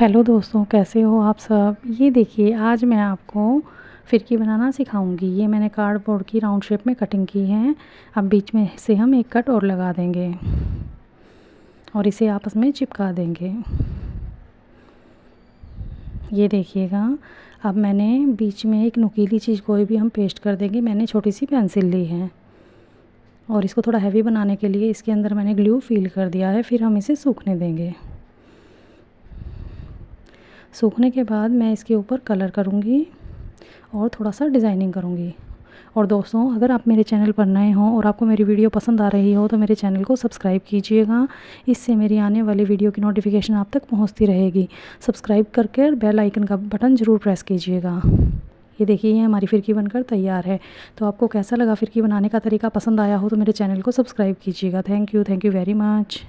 Hello दोस्तों, कैसे हो आप सब। ये देखिए, आज मैं आपको फिरकी बनाना सिखाऊंगी। ये मैंने कार्डबोर्ड की राउंड शेप में कटिंग की है। अब बीच में से हम एक कट और लगा देंगे और इसे आपस में चिपका देंगे। ये देखिएगा, अब मैंने बीच में एक नुकीली चीज़ कोई भी हम पेस्ट कर देंगे। मैंने छोटी सी पेंसिल ली है और इसको थोड़ा हैवी बनाने के लिए इसके अंदर मैंने ग्लू फिल कर दिया है। फिर हम इसे सूखने देंगे। सूखने के बाद मैं इसके ऊपर कलर करूँगी और थोड़ा सा डिज़ाइनिंग करूँगी। और दोस्तों, अगर आप मेरे चैनल पर नए हों और आपको मेरी वीडियो पसंद आ रही हो तो मेरे चैनल को सब्सक्राइब कीजिएगा। इससे मेरी आने वाली वीडियो की नोटिफिकेशन आप तक पहुंचती रहेगी। सब्सक्राइब करके बेल आइकन का बटन ज़रूर प्रेस कीजिएगा। ये देखिए, ये हमारी फिरकी बनकर तैयार है। तो आपको कैसा लगा, फिरकी बनाने का तरीका पसंद आया हो तो मेरे चैनल को सब्सक्राइब कीजिएगा। Thank you very much.